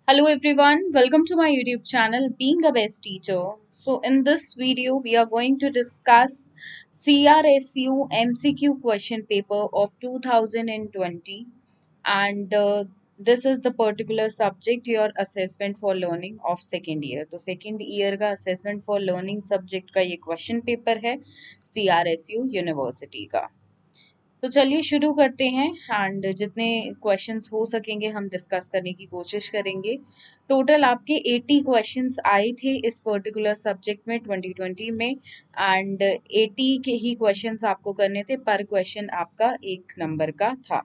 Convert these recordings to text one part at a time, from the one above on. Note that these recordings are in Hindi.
Hello everyone, welcome to my YouTube channel Being a Best Teacher. So in this video we are going to discuss CRSU MCQ question paper of 2020 and this is the particular subject your assessment for learning of second year. तो second year का assessment for learning subject का ये question paper है CRSU University का। तो चलिए शुरू करते हैं एंड जितने क्वेश्चंस हो सकेंगे हम डिस्कस करने की कोशिश करेंगे। टोटल आपके 80 क्वेश्चंस आए थे इस पर्टिकुलर सब्जेक्ट में 2020 में एंड 80 के ही क्वेश्चंस आपको करने थे, पर क्वेश्चन आपका 1 नंबर का था।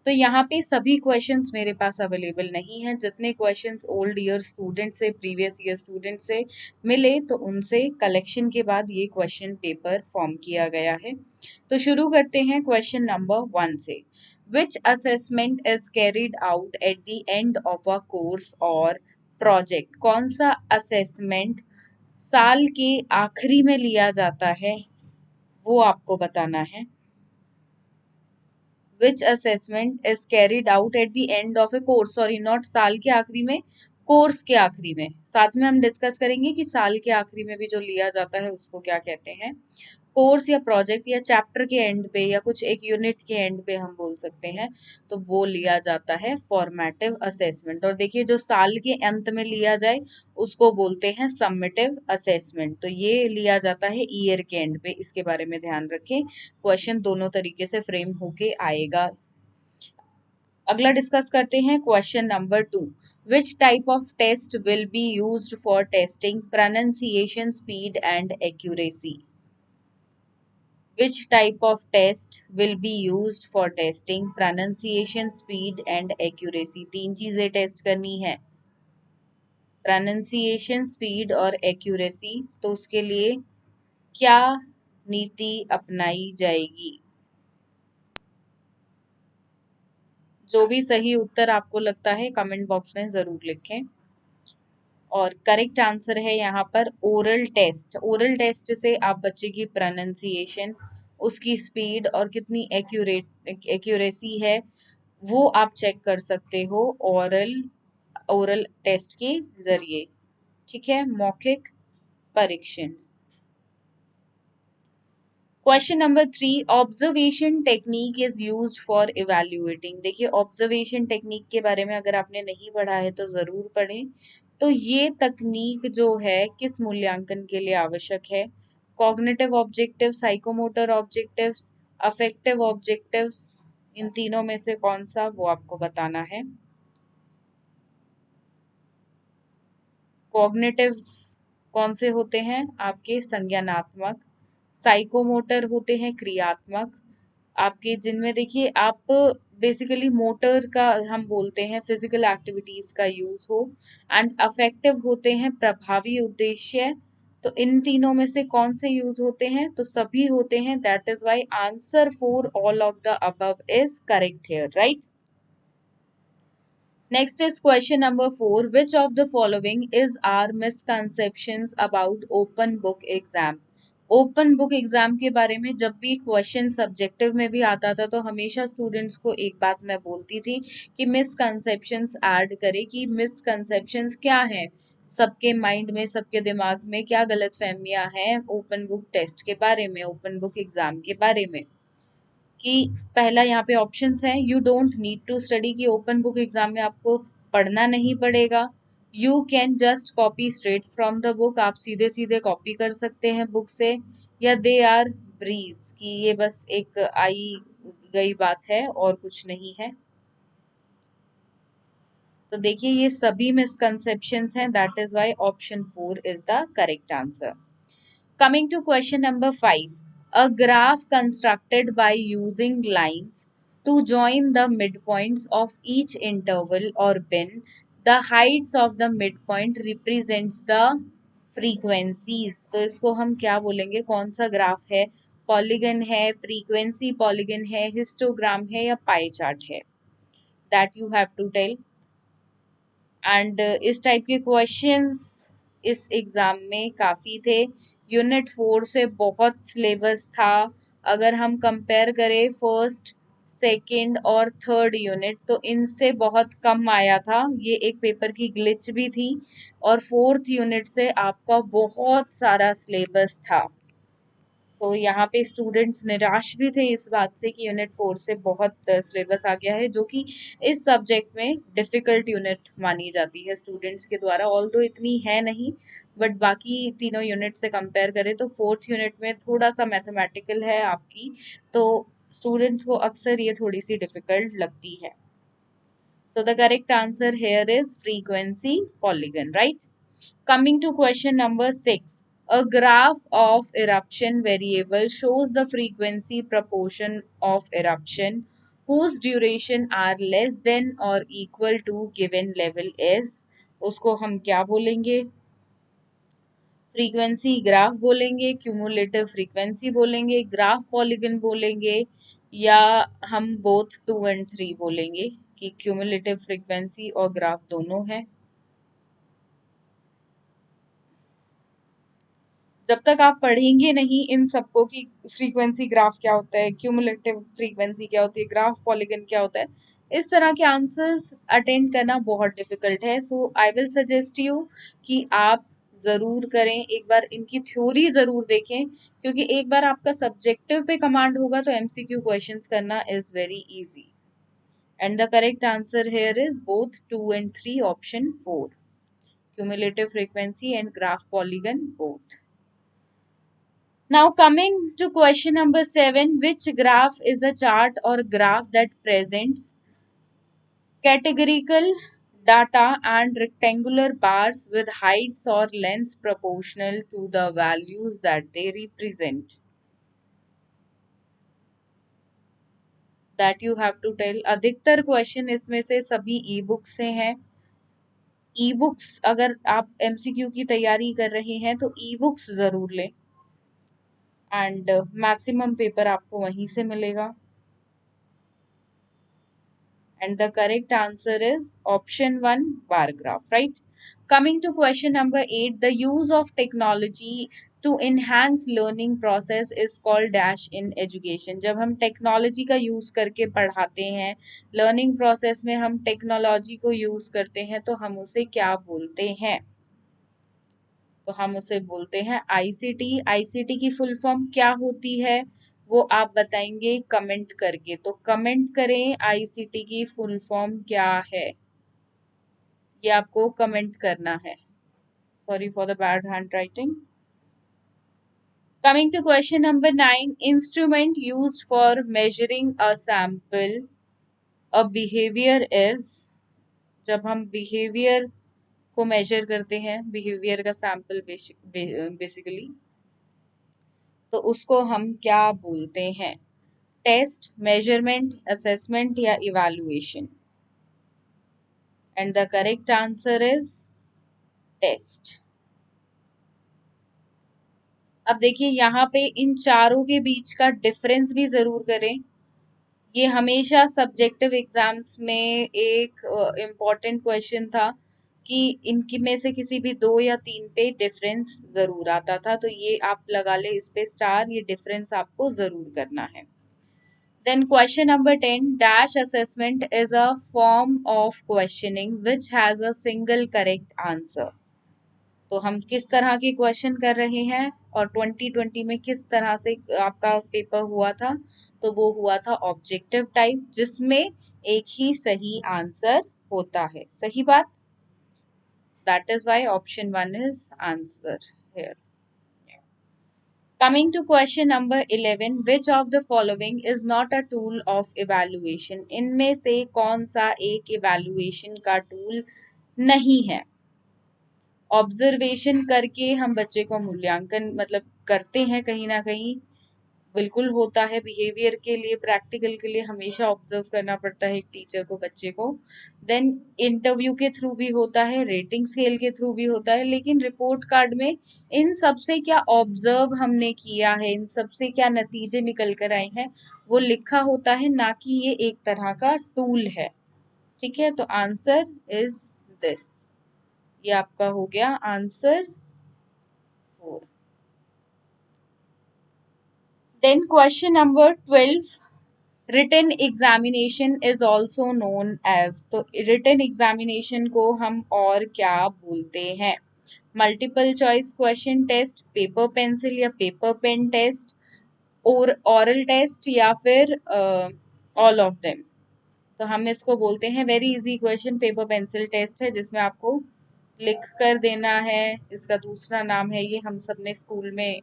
तो यहाँ पे सभी क्वेश्चंस मेरे पास अवेलेबल नहीं है। जितने क्वेश्चंस ओल्ड ईयर स्टूडेंट से, प्रीवियस ईयर स्टूडेंट से मिले तो उनसे कलेक्शन के बाद ये क्वेश्चन पेपर फॉर्म किया गया है। तो शुरू करते हैं क्वेश्चन नंबर 1 से। Which assessment is carried out at the end of a course or project? कौन सा असेसमेंट साल के आखिरी में लिया जाता है वो आपको बताना है। Which assessment is carried out at the end of a course? Sorry, not साल के आखिरी में, कोर्स के आखिरी में। साथ में हम डिस्कस करेंगे कि साल के आखिरी में भी जो लिया जाता है उसको क्या कहते हैं। कोर्स या प्रोजेक्ट या चैप्टर के एंड पे या कुछ एक यूनिट के एंड पे हम बोल सकते हैं, तो वो लिया जाता है फॉर्मेटिव असेसमेंट। और देखिए जो साल के अंत में लिया जाए उसको बोलते हैं सम्मेटिव असेसमेंट। तो ये लिया जाता है ईयर के एंड पे, इसके बारे में ध्यान रखें। क्वेश्चन दोनों तरीके से फ्रेम होके आएगा। अगला डिस्कस करते हैं question number 2। Which type of test will be used for testing pronunciation, speed and accuracy? Which type of test will be used for testing pronunciation, speed and accuracy? तीन चीजें टेस्ट करनी है, pronunciation, speed और accuracy। तो उसके लिए क्या नीति अपनाई जाएगी? जो भी सही उत्तर आपको लगता है कमेंट बॉक्स में जरूर लिखें। और करेक्ट आंसर है यहाँ पर ओरल टेस्ट। ओरल टेस्ट से आप बच्चे की प्रोनाउंसिएशन, उसकी स्पीड और कितनी एक्यूरेसी है वो आप चेक कर सकते हो ओरल टेस्ट के जरिए। ठीक है, मौखिक परीक्षण। Question number 3। Observation technique is used for evaluating. देखिए ऑब्जर्वेशन टेक्निक के बारे में अगर आपने नहीं पढ़ा है तो जरूर पढ़ें। तो ये तकनीक जो है किस मूल्यांकन के लिए आवश्यक है? Cognitive objective, psychomotor objectives, affective objectives, इन तीनों में से कौन सा, वो आपको बताना है। कॉग्निटिव कौन से होते हैं आपके? संज्ञानात्मक। साइकोमोटर होते हैं क्रियात्मक आपके, जिनमें देखिए आप बेसिकली मोटर का हम बोलते हैं फिजिकल एक्टिविटीज का यूज हो। एंड अफेक्टिव होते हैं प्रभावी उद्देश्य। तो इन तीनों में से कौन से यूज होते हैं? तो सभी होते हैं। That is why answer for all of the above is correct here, right. Next is question number 4. Which of the following is our misconceptions about open book exam? Open book exam के बारे में जब भी क्वेश्चन सब्जेक्टिव में भी आता था तो हमेशा स्टूडेंट्स को एक बात मैं बोलती थी कि मिसकंसेप्शंस ऐड करें, कि मिसकंसेप्शंस क्या है, सबके माइंड में, सबके दिमाग में क्या गलतफहमियां हैं ओपन बुक टेस्ट के बारे में, ओपन बुक एग्जाम के बारे में। कि पहला यहाँ पे ऑप्शंस है, you don't need to study, कि ओपन बुक एग्जाम में आपको पढ़ना नहीं पड़ेगा। You can just copy straight from the book, आप सीधे सीधे कॉपी कर सकते हैं बुक से। या दे आर ब्रीज, कि ये बस एक आई गई बात है और कुछ नहीं है। तो देखिए ये सभी मिसकंसेप्शंस हैं। That is why option 4 is the correct answer. Coming to question number 5. A graph constructed by using lines to join the midpoints of each interval or bin. The heights of the midpoint represents the frequencies. तो इसको हम क्या बोलेंगे? कौन सा ग्राफ है? पॉलीगन है, फ्रीक्वेंसी पॉलीगन है, हिस्टोग्राम है या पाई चार्ट है? That you have to tell. And इस टाइप के क्वेश्चंस इस एग्जाम में काफ़ी थे। यूनिट 4 से बहुत सिलेबस था। अगर हम कंपेयर करें फर्स्ट सेकंड और थर्ड यूनिट, तो इनसे बहुत कम आया था, ये एक पेपर की ग्लिच भी थी। और फोर्थ यूनिट से आपका बहुत सारा सिलेबस था, तो यहाँ पे स्टूडेंट्स निराश भी थे इस बात से कि यूनिट 4 से बहुत सिलेबस आ गया है, जो कि इस सब्जेक्ट में डिफिकल्ट यूनिट मानी जाती है स्टूडेंट्स के द्वारा। ऑल्दो इतनी है नहीं, बट बाकी तीनों यूनिट से कंपेयर करें तो फोर्थ यूनिट में थोड़ा सा मैथमेटिकल है आपकी, तो स्टूडेंट्स को अक्सर ये थोड़ी सी डिफिकल्ट लगती है। So the correct answer here is frequency polygon, right? Coming to question number 6. A graph of eruption variable shows the frequency proportion of eruption whose duration are less than or equal to given level is. उसको हम क्या बोलेंगे? फ्रीक्वेंसी ग्राफ बोलेंगे, क्यूमुलेटिव फ्रीक्वेंसी बोलेंगे, ग्राफ पॉलीगन बोलेंगे, या हम बोथ 2 एंड 3 बोलेंगे कि क्यूमुलेटिव फ्रीक्वेंसी और ग्राफ दोनों है। जब तक आप पढ़ेंगे नहीं इन सबको कि फ्रीक्वेंसी ग्राफ क्या होता है, क्यूमुलेटिव फ्रीक्वेंसी क्या होती है, ग्राफ पॉलीगन क्या होता है, इस तरह के आंसर्स अटेंड करना बहुत डिफिकल्ट है। सो आई विल सजेस्ट यू कि आप जरूर करें, एक बार इनकी थ्योरी जरूर देखें, क्योंकि एक बार आपका सब्जेक्टिव पे कमांड होगा तो एमसीक्यू क्वेश्चंस करना is very easy. And the correct answer here is both 2 and 3, option 4, cumulative frequency and graph polygon both. Now coming to question number 7, which graph is a chart or graph that presents categorical data and rectangular bars with heights or lengths proportional to the values that they represent? That you have to tell. अधिकतर क्वेश्चन इसमें से सभी ई बुक से हैं। ई बुक्स अगर आप एमसीक्यू की तैयारी कर रहे हैं तो ई बुक्स जरूर लें, एंड मैक्सिमम पेपर आपको वहीं से मिलेगा। And the correct answer is option 1, bar graph, right? Coming to question number 8, the use of technology to enhance learning process is called dash in education. जब हम टेक्नोलॉजी का यूज करके पढ़ाते हैं, लर्निंग प्रोसेस में हम टेक्नोलॉजी को यूज करते हैं, तो हम उसे क्या बोलते हैं? तो हम उसे बोलते हैं आईसीटी। आईसीटी की फुल फॉर्म क्या होती है वो आप बताएंगे कमेंट करके, तो कमेंट करें आईसीटी की फुल फॉर्म क्या है, ये आपको कमेंट करना है। Sorry for the bad hand writing. Coming to question number 9, instrument used for measuring a sample, a behavior is, जब हम behavior को measure करते हैं, behavior का sample basically, तो उसको हम क्या बोलते हैं? टेस्ट, मेजरमेंट, असेसमेंट या evaluation? And the correct answer is test. अब देखिए यहाँ पे इन चारों के बीच का डिफरेंस भी जरूर करें, ये हमेशा सब्जेक्टिव एग्जाम्स में एक इम्पॉर्टेंट क्वेश्चन था कि इनकी में से किसी भी 2 या 3 पे डिफरेंस जरूर आता था, तो ये आप लगा ले इस पे स्टार, ये डिफरेंस आपको जरूर करना है। Then question number 10, dash assessment is a form of questioning which has a single correct answer. तो हम किस तरह के क्वेश्चन कर रहे हैं और 2020 में किस तरह से आपका पेपर हुआ था? तो वो हुआ था ऑब्जेक्टिव टाइप, जिसमें एक ही सही आंसर होता है। सही बात? That is why option 1 is answer here. Coming to question number 11, which of the following is not a tool of evaluation? इनमें से कौन सा एक evaluation का tool नहीं है? ऑब्जर्वेशन करके हम बच्चे को मूल्यांकन मतलब करते हैं कहीं ना कहीं, बिल्कुल होता है। बिहेवियर के लिए, प्रैक्टिकल के लिए हमेशा ऑब्जर्व करना पड़ता है एक टीचर को बच्चे को। देन इंटरव्यू के थ्रू भी होता है, रेटिंग स्केल के थ्रू भी होता है, लेकिन रिपोर्ट कार्ड में इन सबसे क्या ऑब्जर्व हमने किया है, इन सबसे क्या नतीजे निकल कर आए हैं, वो लिखा होता है, ना कि ये एक तरह का टूल है। ठीक है, तो आंसर इज दिस, ये आपका हो गया answer 4। Then question number 12, written examination is also known as, तो रिटन एग्जामिनेशन को हम और क्या बोलते हैं? Multiple choice question test, paper pencil या पेपर पेन टेस्ट, और ऑरल टेस्ट, या फिर ऑल ऑफ देम। तो हम इसको बोलते हैं very easy question paper pencil test है, जिसमें आपको लिख कर देना है। इसका दूसरा नाम है, ये हम सब ने स्कूल में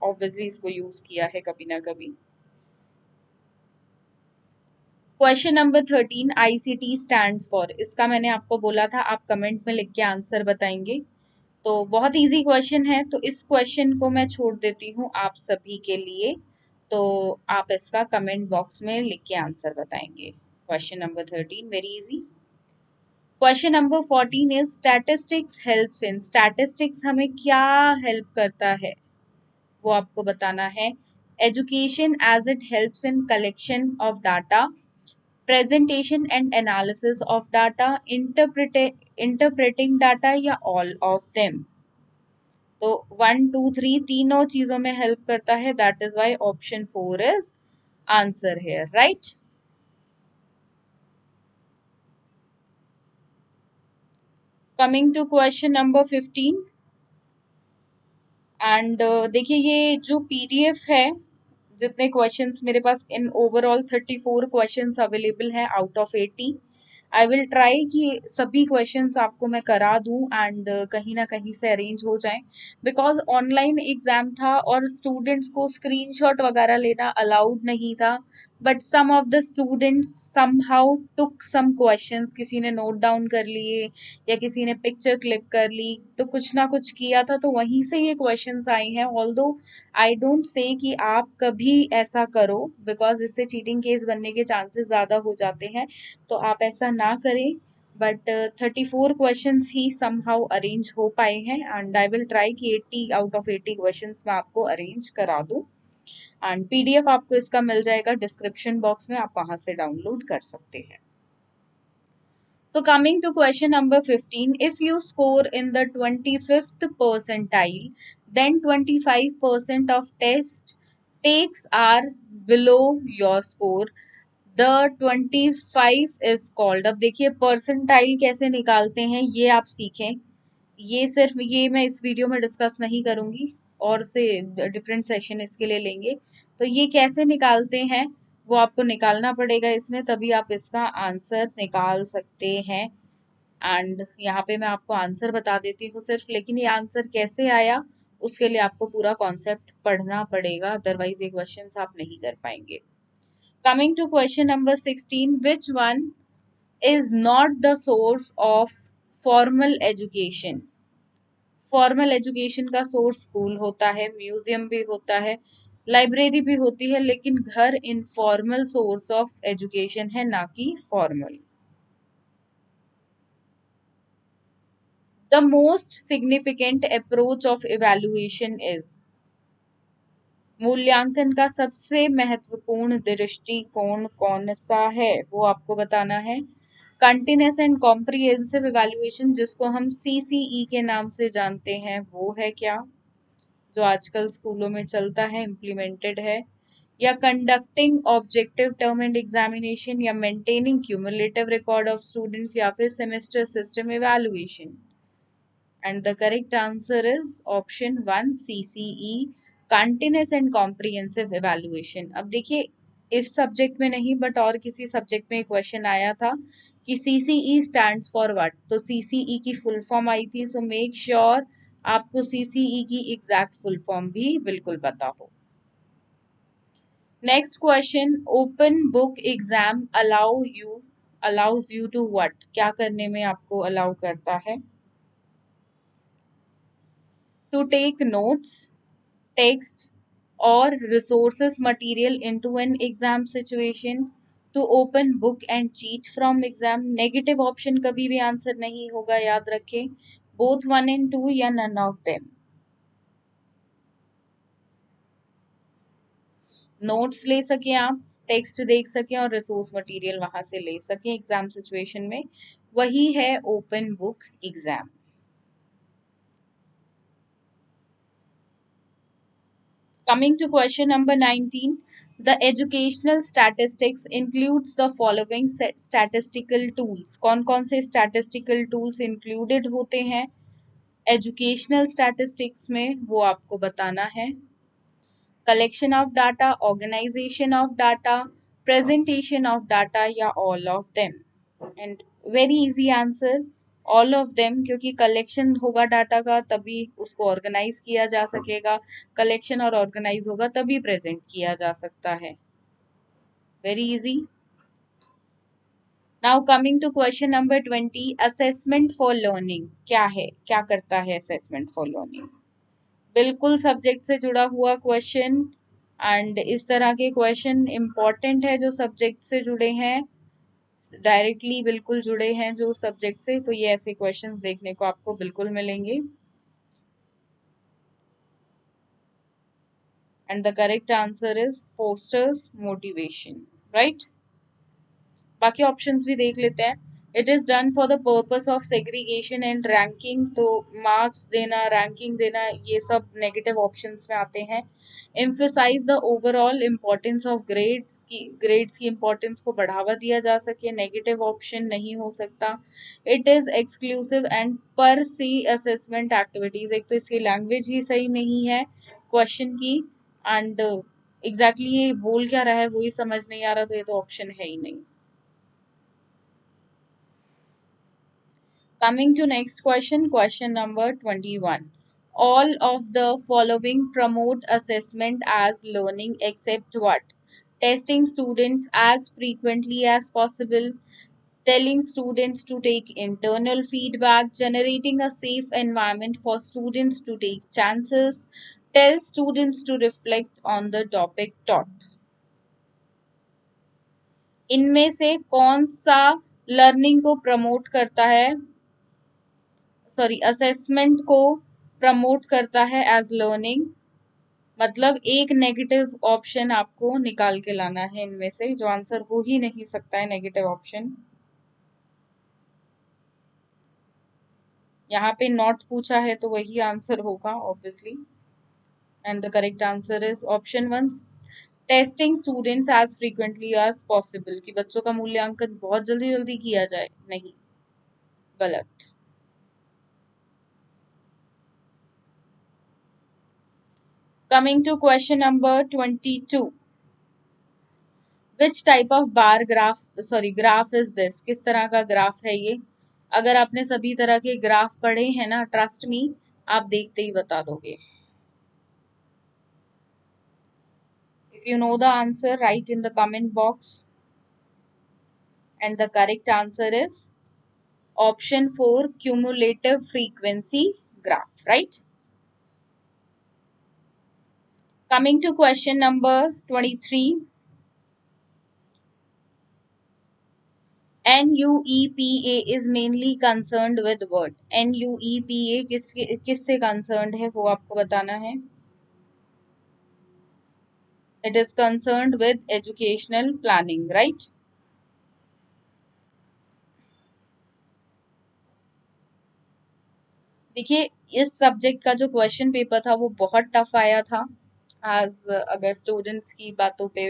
ऑब्वियसली इसको यूज किया है कभी ना कभी। Question number 13, ICT stands for, इसका मैंने आपको बोला था आप कमेंट में लिख के आंसर बताएंगे। तो बहुत इजी क्वेश्चन है, तो इस क्वेश्चन को मैं छोड़ देती हूँ आप सभी के लिए, तो आप इसका कमेंट बॉक्स में लिख के आंसर बताएंगे। Question number 13 very easy. Question number 14 is statistics helps in, statistics हमें क्या हेल्प करता है वो आपको बताना है। Education as it helps in collection of data, presentation and analysis of data, interpreting data, या all of them। तो 1 2 3 तीनों चीजों में हेल्प करता है, that is why option 4 is answer here, right. Coming to question number 15, and देखिए ये जो पीडीएफ है, जितने क्वेश्चंस मेरे पास इन ओवरऑल 34 क्वेश्चंस अवेलेबल हैं out of 80। I will try कि सभी क्वेश्चंस आपको मैं करा दूं एंड कहीं ना कहीं से अरेंज हो जाएं, बिकॉज ऑनलाइन एग्जाम था और स्टूडेंट्स को स्क्रीनशॉट वगैरह लेना अलाउड नहीं था, but some of the students somehow took some questions, किसी ने नोट डाउन कर लिए या किसी ने पिक्चर क्लिक कर ली, तो कुछ ना कुछ किया था, तो वहीं से ये क्वेश्चंस आई हैं। ऑल्दो आई डोंट से कि आप कभी ऐसा करो, बिकॉज इससे चीटिंग केस बनने के चांसेस ज़्यादा हो जाते हैं, तो आप ऐसा ना करें। But 34 questions he somehow arrange हो पाए हैं, एंड आई विल ट्राई कि 80 आउट ऑफ 80 क्वेश्चंस मैं आपको अरेंज करा दूं, एंड पीडीएफ आपको इसका मिल जाएगा डिस्क्रिप्शन बॉक्स में, आप वहां से डाउनलोड कर सकते हैं। So coming to question number 15, if you score in the 25th percentile, then 25% of test takes are below your score. The 25 is called, अब देखिए परसेंटाइल कैसे निकालते हैं ये आप सीखें, ये सिर्फ ये मैं इस वीडियो में डिस्कस नहीं करूंगी, और से डिफरेंट सेशन इसके लिए लेंगे। तो ये कैसे निकालते हैं वो आपको निकालना पड़ेगा इसमें, तभी आप इसका आंसर निकाल सकते हैं। एंड यहाँ पे मैं आपको आंसर बता देती हूँ सिर्फ, लेकिन ये आंसर कैसे आया उसके लिए आपको पूरा कॉन्सेप्ट पढ़ना पड़ेगा, अदरवाइज ये क्वेश्चन आप नहीं कर पाएंगे। Coming to question number 16, which one is not the source of formal education. Formal education का सोर्स स्कूल होता है, म्यूजियम भी होता है, लाइब्रेरी भी होती है, लेकिन घर इनफॉर्मल सोर्स ऑफ एजुकेशन है, ना कि formal. The most significant approach of evaluation is, मूल्यांकन का सबसे महत्वपूर्ण दृष्टिकोण कौन सा है वो आपको बताना है। कंटिन्यूअस एंड कॉम्प्रिहेंसिव इवैल्यूएशन, जिसको हम सीसीई के नाम से जानते हैं, वो है क्या, जो आजकल स्कूलों में चलता है, इम्प्लीमेंटेड है, या conducting objective term end examination, या maintaining cumulative record of students, या फिर semester system evaluation. And the correct answer is option 1 CCE, continuous and comprehensive evaluation। अब देखिए इस सब्जेक्ट में नहीं बट और किसी सब्जेक्ट में क्वेश्चन आया था कि CCE स्टैंड्स फॉर व्हाट, तो CCE की फुल फॉर्म आई थी, सो मेक श्योर आपको CCE की एग्जैक्ट फुल फॉर्म भी बिल्कुल पता हो। Next question, open book exam allows you to what, क्या करने में आपको अलाउ करता है? To take notes, text, or resources material into an exam situation, to open book and cheat from exam। Negative option कभी भी आंसर नहीं होगा, याद रखें, both 1 and 2 या none of them। नोट्स ले सकें आप, टेक्स्ट देख सकें और रिसोर्स मटेरियल वहां से ले सकें एग्जाम सिचुएशन में, वही है open book exam. Coming to question number 19, the educational statistics includes the following statistical tools. कौन कौन से statistical tools included होते हैं educational statistics में, वो आपको बताना है. Collection of data, organization of data, presentation of data, या all of them. And very easy answer, all of them, क्योंकि collection होगा डाटा का तभी उसको organize किया जा सकेगा, collection और organize होगा तभी present किया जा सकता है. Very easy. Now coming to question number 20, assessment for learning क्या है, क्या करता है assessment for learning. बिल्कुल सब्जेक्ट से जुड़ा हुआ क्वेश्चन, एंड इस तरह के क्वेश्चन इम्पॉर्टेंट है जो सब्जेक्ट से जुड़े हैं, डायरेक्टली बिल्कुल जुड़े हैं जो सब्जेक्ट से, तो ये ऐसे क्वेश्चंस देखने को आपको बिल्कुल मिलेंगे. And the correct answer is fosters motivation, right. बाकी ऑप्शंस भी देख लेते हैं. It is done for the purpose of segregation and ranking, तो मार्क्स देना, रैंकिंग देना, ये सब नेगेटिव ऑप्शंस में आते हैं. Emphasize the overall importance of grades की इम्पोर्टेंस को बढ़ावा दिया जा सके, नेगेटिव ऑप्शन नहीं हो सकता. इट इज एक्सक्लूसिव एंड पर सी असेसमेंट एक्टिविटीज, एक तो इसकी लैंग्वेज ही सही नहीं है क्वेश्चन की, एंड एग्जैक्टली ये बोल क्या रहा है वही समझ नहीं आ रहा, तो ये तो ऑप्शन है ही नहीं. Coming to next question, question number 21. All of the following promote assessment as learning except what? Testing students as frequently as possible, telling students to take internal feedback, generating a safe environment for students to take chances, tell students to reflect on the topic taught. इनमें से कौन सा लर्निंग को प्रमोट करता है, असेसमेंट को प्रमोट करता है एज लर्निंग? मतलब एक नेगेटिव ऑप्शन आपको निकाल के लाना है इनमें से, जो आंसर हो ही नहीं सकता है नेगेटिव ऑप्शन. यहाँ पे नॉट पूछा है तो वही आंसर होगा obviously. And the correct answer is option 1, testing students as frequently as possible, कि बच्चों का मूल्यांकन बहुत जल्दी जल्दी किया जाए, नहीं, गलत. Coming to question number 22. Which type of graph is this? किस तरह का ग्राफ है ये? अगर आपने सभी तरह के ग्राफ पढ़े हैं ना, ट्रस्ट मी, आप देखते ही बता दोगे. If you know the answer, write in the comment box. And the correct answer is option 4, cumulative frequency graph, right? Coming to question number 23. NUEPA is mainly concerned with what? NUEPA किससे concerned है वो आपको बताना है. It is concerned with educational planning, right? देखिए, इस सब्जेक्ट का जो क्वेश्चन पेपर था वो बहुत टफ आया था. आज अगर स्टूडेंट्स की बातों पे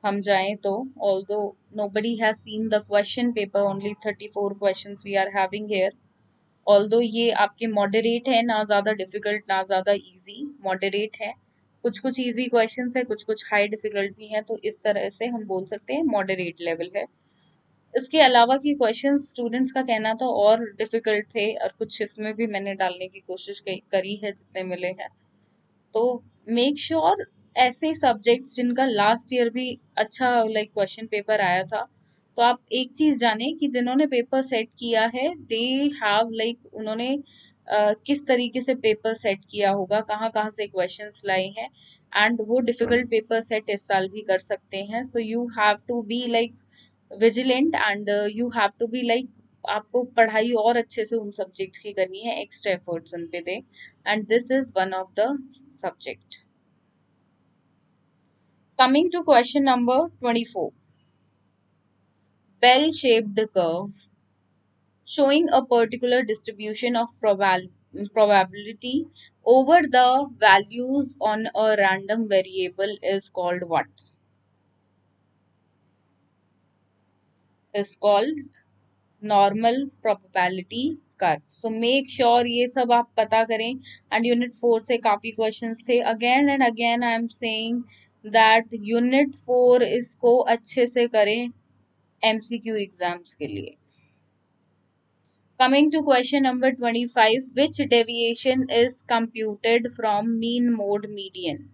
हम जाएं तो, although nobody has seen the question paper, only 34 questions we are having here. Although ये आपके मॉडरेट है, ना ज़्यादा डिफिकल्ट ना ज़्यादा इजी, मॉडरेट है. कुछ कुछ इजी क्वेश्चंस है, कुछ कुछ हाई डिफिकल्ट भी हैं, तो इस तरह से हम बोल सकते हैं मॉडरेट लेवल है. इसके अलावा की क्वेश्चंस स्टूडेंट्स का कहना था और डिफिकल्ट थे, और कुछ इसमें भी मैंने डालने की कोशिश करी है जितने मिले हैं. तो मेक श्योर ऐसे सब्जेक्ट्स जिनका लास्ट ईयर भी अच्छा क्वेश्चन पेपर आया था, तो आप एक चीज जाने कि जिन्होंने पेपर सेट किया है, दे हैव उन्होंने किस तरीके से पेपर सेट किया होगा, कहाँ कहाँ से क्वेश्चंस लाए हैं, एंड वो डिफिकल्ट पेपर सेट इस साल भी कर सकते हैं. So you have to be vigilant, and you have to be आपको पढ़ाई और अच्छे से उन सब्जेक्ट्स की करनी है, एक्स्ट्रा एफर्ट्स उन पे दे, and this is one of the subject. Coming to question number 24. Bell shaped curve showing a particular distribution of probability over the values on a random variable is called what? Is called normal probability curve. So make sure ये सब आप पता करें. And unit 4 से काफी questions थे. Again and again I am saying that unit 4 इसको अच्छे से करें MCQ एग्जाम्स के लिए. Coming to question number 25, which deviation is computed from mean mode median?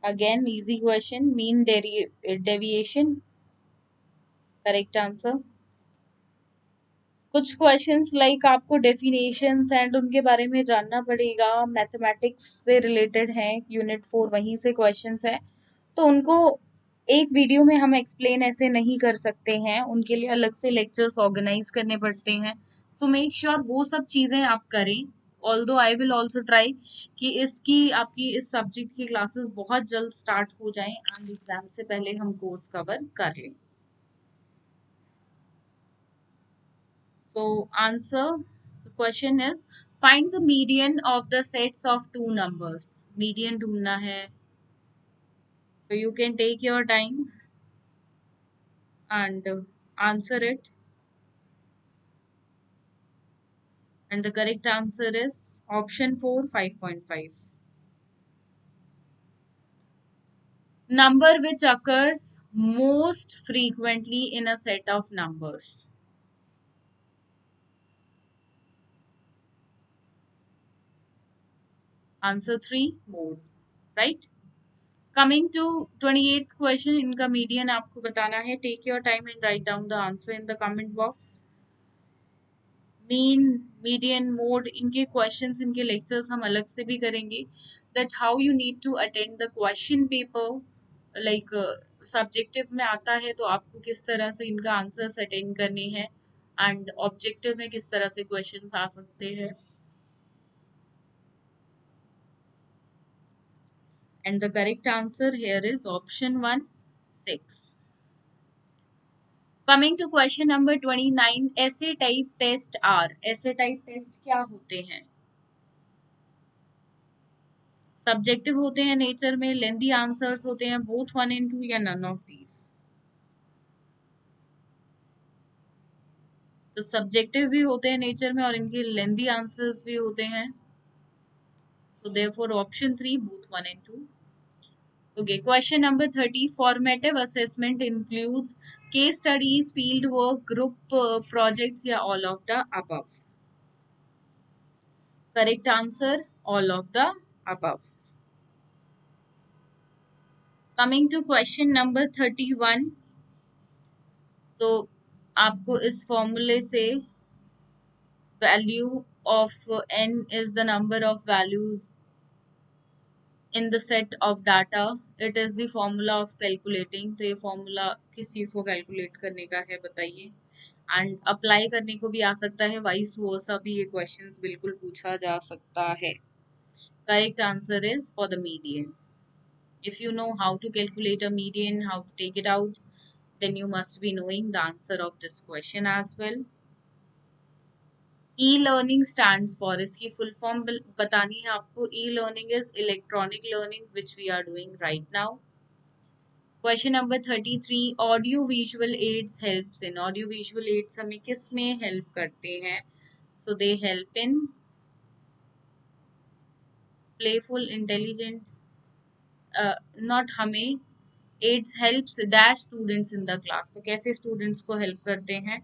Again, easy question. Mean deviation. Correct answer. कुछ क्वेश्चंस लाइक आपको डेफिनेशंस एंड उनके बारे में जानना पड़ेगा, मैथमेटिक्स से रिलेटेड हैं, यूनिट 4 वहीं से क्वेश्चंस है, तो उनको एक वीडियो में हम एक्सप्लेन ऐसे नहीं कर सकते हैं, उनके लिए अलग से लेक्चर्स ऑर्गेनाइज करने पड़ते हैं. सो मेक श्योर वो सब चीजें आप करें. Although I will also try कि इसकी आपकी इस सब्जेक्ट की क्लासेस बहुत जल्द स्टार्ट हो जाएं एंड एग्जाम से पहले हम कोर्स कवर कर लें. So answer the question is find the median of the sets of two numbers. Median ढूंढना है. So you can take your time and answer it. And the correct answer is option 4, 5.5. Number which occurs most frequently in a set of numbers. Answer 3, mode. Right? Coming to 28th question, इनका median आपको बताना है. Take your time and write down the answer in the comment box. Mean, median, mode, इनके क्वेश्चंस, इनके लेक्चर्स हम अलग से भी करेंगे. That how you need to attend the question paper. Like subjective में आता है तो आपको किस तरह से इनका आंसर्स अटेंड करने हैं एंड ऑब्जेक्टिव में किस तरह से क्वेश्चंस आ सकते हैं. And the correct answer here is option 1, 6. Coming to question number 29, essay type test are. essay type test क्या होते हैं? सब्जेक्टिव होते हैं नेचर में, लेंथी आंसर्स होते हैं, बोथ 1 and 2 या नन ऑफ दीज. तो सब्जेक्टिव भी होते हैं नेचर में और इनके लेंथी आंसर्स भी होते हैं. So therefore option 3, both 1 and 2. Okay, question number 30, formative assessment includes case studies, field work, group projects या all of the above. Correct answer, all of the above. Coming to question number 31, तो आपको इस फॉर्मूले से value of n is the number of values in the set of data. It is the formula of calculating. तो ये फॉर्मूला किस चीज को कैलकुलेट करने का है बताइए. एंड अप्लाई करने को भी आ सकता है, वाइस वर्सा भी ये क्वेश्चन बिल्कुल पूछा जा सकता है. Correct answer is for the median. If you know how to calculate a median, how to take it out, then you must be knowing the answer of this question as well. E-learning stands for, इसकी full form बतानी है आपको. E-learning is electronic learning which we are doing right now. Question number 33, audio visual aids helps in. audio visual aids हमें किस में help करते हैं? So they help in playful, intelligent, not हमें, aids helps dash students in the class. तो कैसे students को help करते हैं?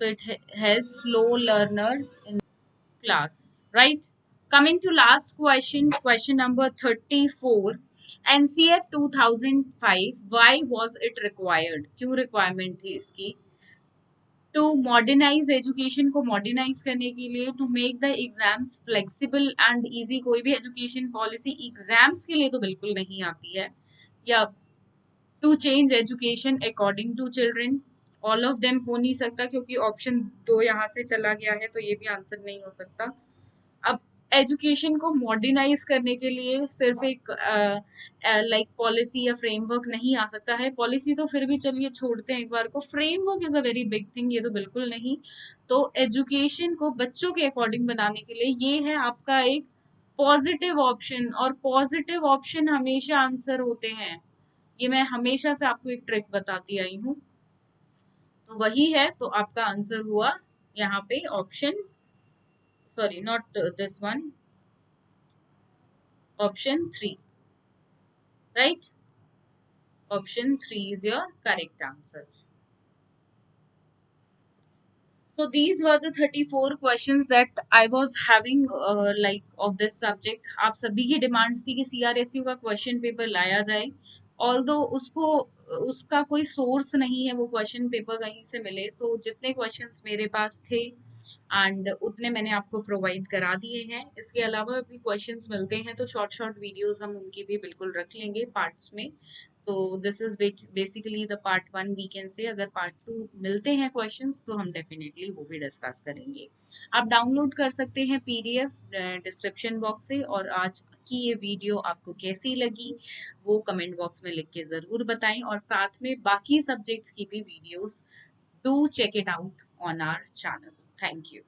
So it helps slow learners in class, right? Coming to last question, question number 34, NCF 2005, why was it required? क्यों requirement थी इसकी? To modernize education को modernize करने के लिए, to make the exams flexible and easy. कोई भी education policy exams के लिए तो बिल्कुल नहीं आती है. या to change education according to children. All of them हो नहीं सकता क्योंकि ऑप्शन 2 यहाँ से चला गया है, तो ये भी आंसर नहीं हो सकता. अब एजुकेशन को मॉडर्नाइज करने के लिए सिर्फ एक लाइक पॉलिसी या फ्रेमवर्क नहीं आ सकता है। पॉलिसी तो फिर भी चलिए छोड़ते हैं एक बार को, framework is a very big thing, ये तो बिल्कुल नहीं। तो एजुकेशन को बच्चों के अकॉर्डिंग बनाने के लिए ये है आपका एक पॉजिटिव ऑप्शन, और पॉजिटिव ऑप्शन हमेशा आंसर होते हैं। ये मैं हमेशा से आपको एक ट्रिक बताती आई हूँ, तो वही है। तो आपका आंसर हुआ यहाँ पे option, sorry not this one, option 3, right? Option 3 is your correct answer. So these were the 34 questions that I was having like of this subject. आप सभी की डिमांड्स थी कि CRSU का क्वेश्चन पेपर लाया जाए, ऑल्दो उसको उसका कोई सोर्स नहीं है वो क्वेश्चन पेपर कहीं से मिले। सो जितने क्वेश्चंस मेरे पास थे एंड उतने मैंने आपको प्रोवाइड करा दिए हैं। इसके अलावा भी क्वेश्चंस मिलते हैं तो शॉर्ट शॉर्ट वीडियोस हम उनकी भी बिल्कुल रख लेंगे पार्ट्स में। तो this is basically the part 1 we can say. अगर पार्ट 2 मिलते हैं क्वेश्चंस तो हम डेफिनेटली वो भी डिस्कस करेंगे। आप डाउनलोड कर सकते हैं PDF डिस्क्रिप्शन बॉक्स से। और आज की ये वीडियो आपको कैसी लगी वो कमेंट बॉक्स में लिख के ज़रूर बताएं, और साथ में बाकी सब्जेक्ट्स की भी videos do check it out on our channel. Thank you.